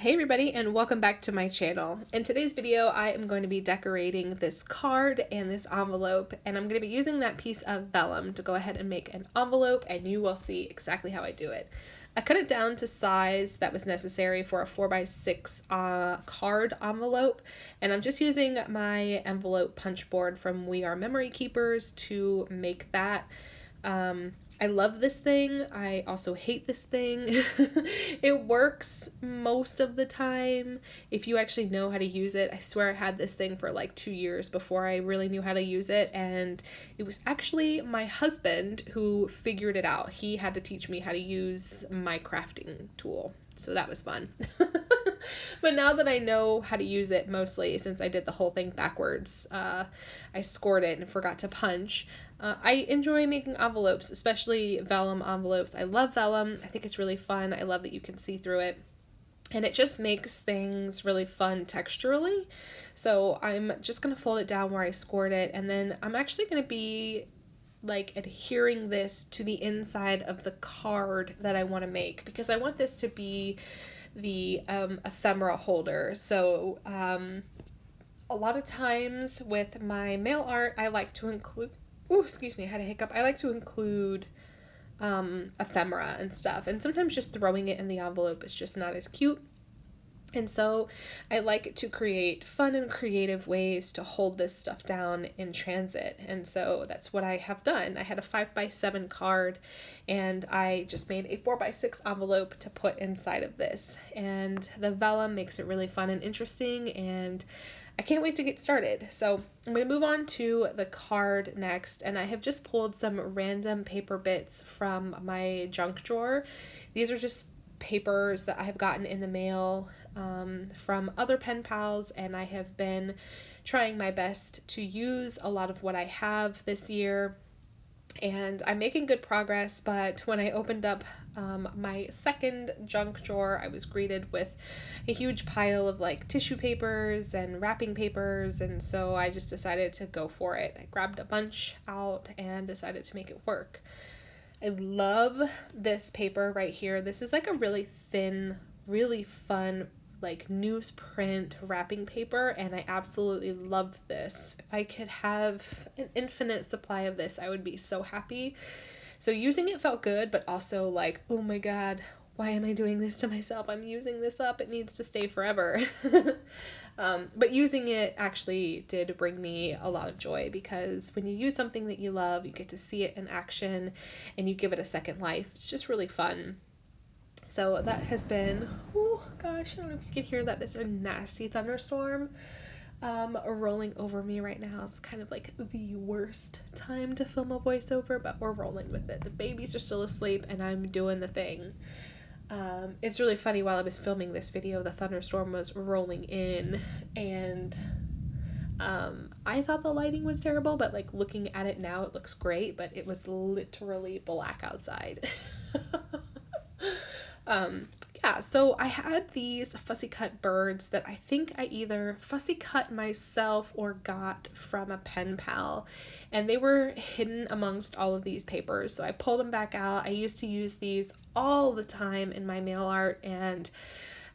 Hey everybody, and welcome back to my channel. In today's video I am going to be decorating this card and this envelope, and I'm going to be using that piece of vellum to go ahead and make an envelope, and you will see exactly how I do it. I cut it down to size that was necessary for a 4x6 card envelope, and I'm just using my envelope punch board from We Are Memory Keepers to make that. I love this thing. I also hate this thing. It works most of the time if you actually know how to use it. I swear I had this thing for like 2 years before I really knew how to use it, and it was actually my husband who figured it out. He had to teach me how to use my crafting tool, so that was fun. But now that I know how to use it, mostly since I did the whole thing backwards, I scored it and forgot to punch. I enjoy making envelopes, especially vellum envelopes. I love vellum. I think it's really fun. I love that you can see through it. And it just makes things really fun texturally. So I'm just going to fold it down where I scored it. And then I'm actually going to be like adhering this to the inside of the card that I want to make, because I want this to be the ephemera holder. So a lot of times with my mail art, I like to include, excuse me, I had a hiccup. I like to include ephemera and stuff, and sometimes just throwing it in the envelope is just not as cute. And so I like to create fun and creative ways to hold this stuff down in transit. And so that's what I have done. I had a 5x7 card, and I just made a 4x6 envelope to put inside of this. And the vellum makes it really fun and interesting, and I can't wait to get started. So I'm going to move on to the card next, and I have just pulled some random paper bits from my junk drawer. These are just papers that I have gotten in the mail from other pen pals, and I have been trying my best to use a lot of what I have this year, and I'm making good progress. But when I opened up my second junk drawer, I was greeted with a huge pile of like tissue papers and wrapping papers, and so I just decided to go for it. I grabbed a bunch out and decided to make it work. I love this paper right here. This is like a really thin, really fun, like newsprint wrapping paper, and I absolutely love this. If I could have an infinite supply of this, I would be so happy. So using it felt good, but also like, oh my god, why am I doing this to myself? I'm using this up. It needs to stay forever. But using it actually did bring me a lot of joy, because when you use something that you love, you get to see it in action and you give it a second life. It's just really fun. So that has been, oh gosh, I don't know if you can hear that. There's a nasty thunderstorm rolling over me right now. It's kind of like the worst time to film a voiceover, but we're rolling with it. The babies are still asleep and I'm doing the thing. It's really funny, while I was filming this video, the thunderstorm was rolling in, and I thought the lighting was terrible, but like looking at it now, it looks great, but it was literally black outside. Yeah, so I had these fussy cut birds that I think I either fussy cut myself or got from a pen pal, and they were hidden amongst all of these papers. So I pulled them back out. I used to use these all the time in my mail art, and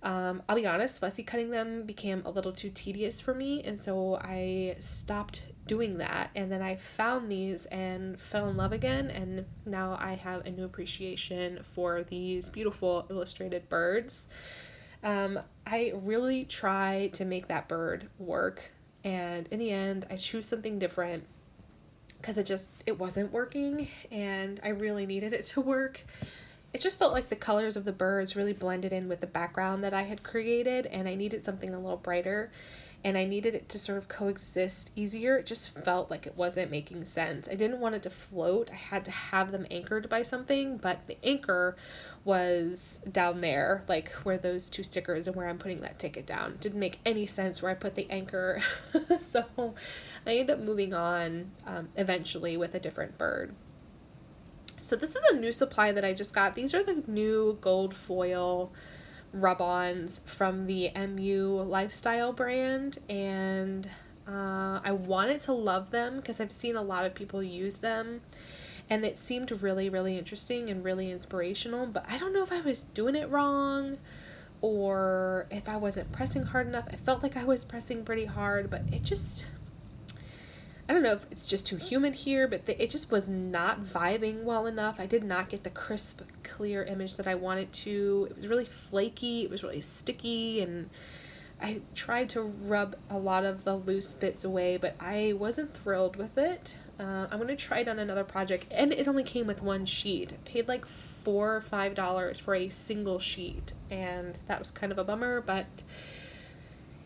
I'll be honest, fussy cutting them became a little too tedious for me, and so I stopped doing that. And then I found these and fell in love again, and now I have a new appreciation for these beautiful illustrated birds. I really try to make that bird work, and in the end I choose something different because it wasn't working, and I really needed it to work. It just felt like the colors of the birds really blended in with the background that I had created, and I needed something a little brighter, and I needed it to sort of coexist easier. It just felt like it wasn't making sense. I didn't want it to float. I had to have them anchored by something, but the anchor was down there, like where those two stickers and where I'm putting that ticket down. It didn't make any sense where I put the anchor. So I ended up moving on eventually with a different bird. So this is a new supply that I just got. These are the new gold foil rub-ons from the MU Lifestyle brand, and I wanted to love them because I've seen a lot of people use them, and it seemed really, really interesting and really inspirational, but I don't know if I was doing it wrong or if I wasn't pressing hard enough. I felt like I was pressing pretty hard, but it just, I don't know if it's just too humid here, but it just was not vibing well enough. I did not get the crisp, clear image that I wanted to. It was really flaky, it was really sticky, and I tried to rub a lot of the loose bits away, but I wasn't thrilled with it. I'm going to try it on another project, and it only came with one sheet. I paid like $4 or $5 for a single sheet, and that was kind of a bummer, but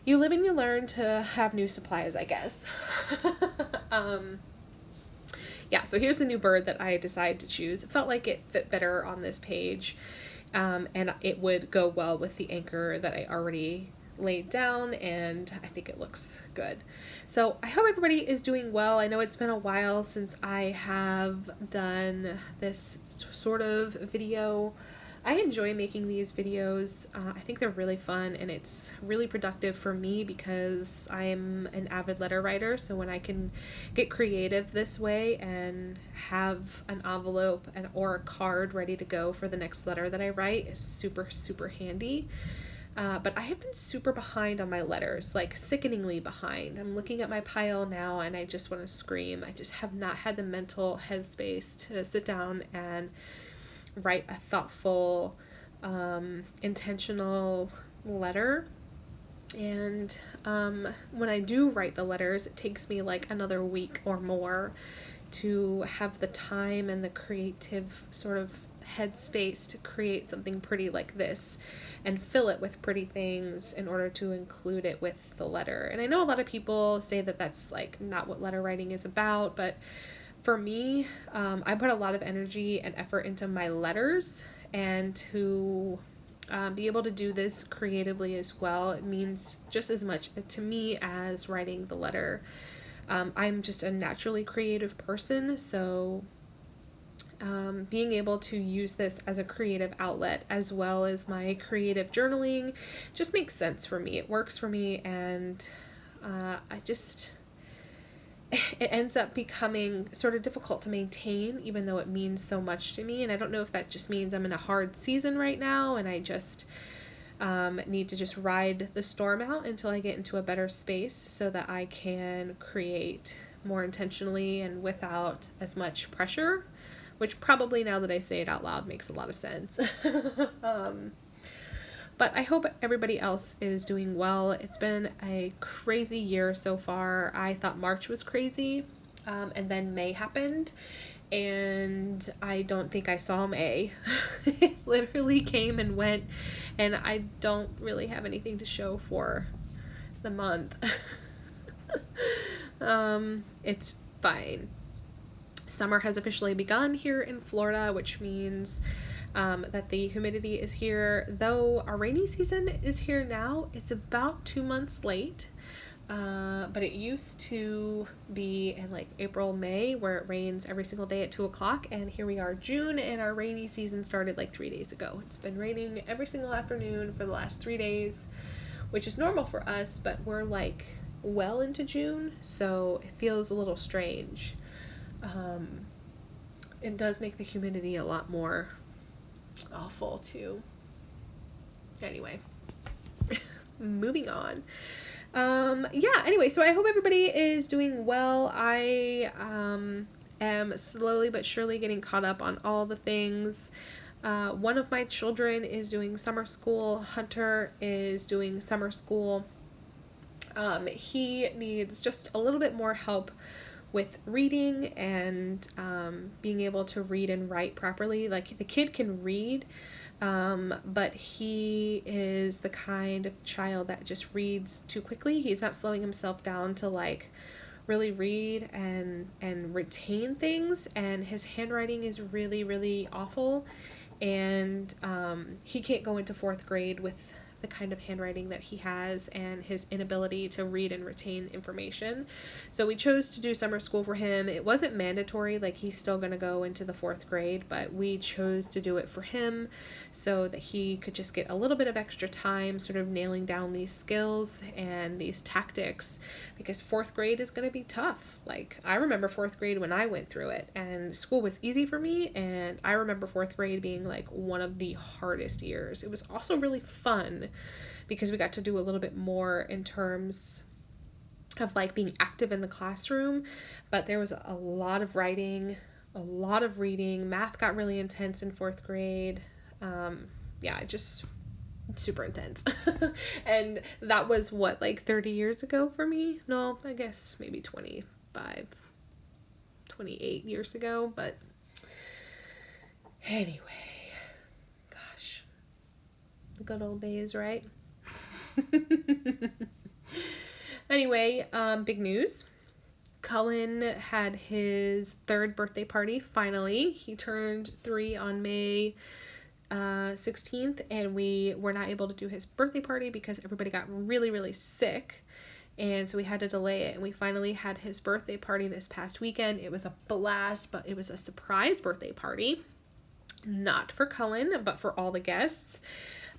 you live and you learn to have new supplies, I guess. Yeah, so here's the new bird that I decided to choose. It felt like it fit better on this page, and it would go well with the anchor that I already laid down, and I think it looks good. So I hope everybody is doing well. I know it's been a while since I have done this sort of video. I enjoy making these videos. I think they're really fun, and it's really productive for me because I'm an avid letter writer, so when I can get creative this way and have an envelope or a card ready to go for the next letter that I write is super, super handy. But I have been super behind on my letters, like sickeningly behind. I'm looking at my pile now and I just want to scream. I just have not had the mental headspace to sit down and write a thoughtful, intentional letter. And when I do write the letters, it takes me like another week or more to have the time and the creative sort of headspace to create something pretty like this and fill it with pretty things in order to include it with the letter. And I know a lot of people say that that's like not what letter writing is about, but for me, I put a lot of energy and effort into my letters, and to be able to do this creatively as well, it means just as much to me as writing the letter. I'm just a naturally creative person, so being able to use this as a creative outlet as well as my creative journaling just makes sense for me. It works for me, and it ends up becoming sort of difficult to maintain, even though it means so much to me. And I don't know if that just means I'm in a hard season right now and I just need to just ride the storm out until I get into a better space so that I can create more intentionally and without as much pressure, which probably, now that I say it out loud, makes a lot of sense. But I hope everybody else is doing well. It's been a crazy year so far. I thought March was crazy, and then May happened, and I don't think I saw May. It literally came and went, and I don't really have anything to show for the month. It's fine. Summer has officially begun here in Florida, which means that the humidity is here. Though our rainy season is here now, it's about 2 months late, but it used to be in like April, May, where it rains every single day at 2 o'clock, and here we are June, and our rainy season started like 3 days ago. It's been raining every single afternoon for the last 3 days, which is normal for us, but we're like well into June, so it feels a little strange. It does make the humidity a lot more awful too. Anyway, moving on. Yeah, anyway, so I hope everybody is doing well. I am slowly but surely getting caught up on all the things. One of my children is doing summer school. Hunter is doing summer school. He needs just a little bit more help with reading and being able to read and write properly. Like, the kid can read, but he is the kind of child that just reads too quickly. He's not slowing himself down to like really read and retain things, and his handwriting is really, really awful, and he can't go into 4th grade with the kind of handwriting that he has and his inability to read and retain information. So we chose to do summer school for him. It wasn't mandatory, like he's still going to go into the 4th grade, but we chose to do it for him so that he could just get a little bit of extra time sort of nailing down these skills and these tactics, because 4th grade is going to be tough. Like, I remember 4th grade when I went through it, and school was easy for me, and I remember 4th grade being like one of the hardest years. It was also really fun, fun because we got to do a little bit more in terms of like being active in the classroom, but there was a lot of writing, a lot of reading. Math got really intense in 4th grade. Yeah, just super intense. And that was what, like 30 years ago for me? No, I guess maybe 25, 28 years ago, but anyway, gosh, the good old days, right? Anyway, big news. Cullen had his 3rd birthday party, finally. He turned 3 on May 16th, and we were not able to do his birthday party because everybody got really, really sick. And so we had to delay it, and we finally had his birthday party this past weekend. It was a blast, but it was a surprise birthday party. Not for Cullen, but for all the guests.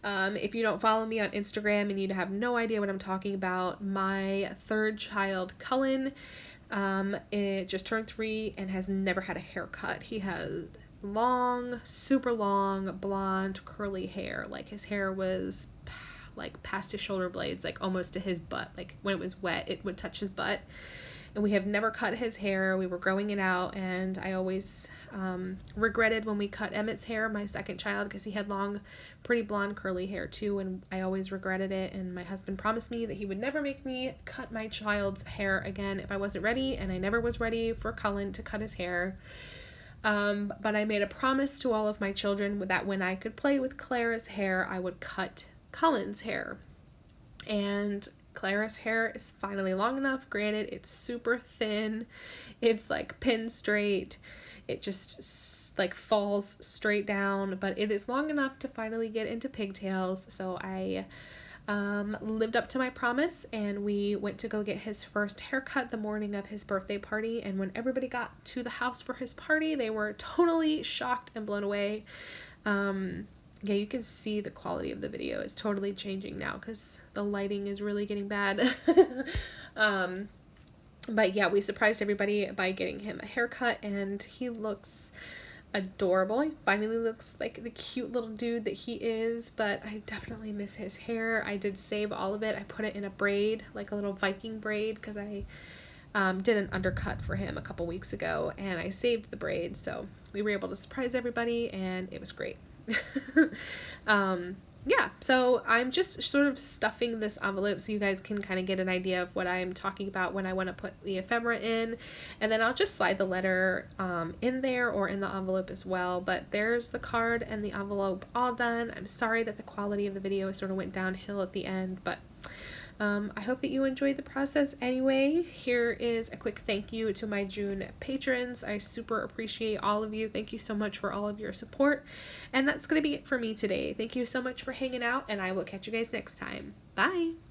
If you don't follow me on Instagram and you have no idea what I'm talking about, my 3rd child, Cullen, it just turned 3 and has never had a haircut. He has long, super long, blonde, curly hair. Like his hair was like past his shoulder blades, like almost to his butt. Like when it was wet, it would touch his butt. And we have never cut his hair. We were growing it out, and I always regretted when we cut Emmett's hair, my 2nd child, because he had long, pretty blonde, curly hair too, and I always regretted it. And my husband promised me that he would never make me cut my child's hair again if I wasn't ready, and I never was ready for Cullen to cut his hair. But I made a promise to all of my children that when I could play with Clara's hair, I would cut Cullen's hair. And Clara's hair is finally long enough. Granted, it's super thin. It's like pin straight. It just like falls straight down, but it is long enough to finally get into pigtails. So I lived up to my promise, and we went to go get his first haircut the morning of his birthday party. And when everybody got to the house for his party, they were totally shocked and blown away. Yeah, you can see the quality of the video is totally changing now because the lighting is really getting bad. But yeah, we surprised everybody by getting him a haircut, and he looks adorable. He finally looks like the cute little dude that he is, but I definitely miss his hair. I did save all of it. I put it in a braid, like a little Viking braid, because I did an undercut for him a couple weeks ago, and I saved the braid, so we were able to surprise everybody, and it was great. Yeah, so I'm just sort of stuffing this envelope so you guys can kind of get an idea of what I'm talking about when I want to put the ephemera in, and then I'll just slide the letter in there or in the envelope as well. But there's the card and the envelope all done. I'm sorry that the quality of the video sort of went downhill at the end, but I hope that you enjoyed the process anyway. Here is a quick thank you to my June patrons. I super appreciate all of you. Thank you so much for all of your support. And that's going to be it for me today. Thank you so much for hanging out, and I will catch you guys next time. Bye!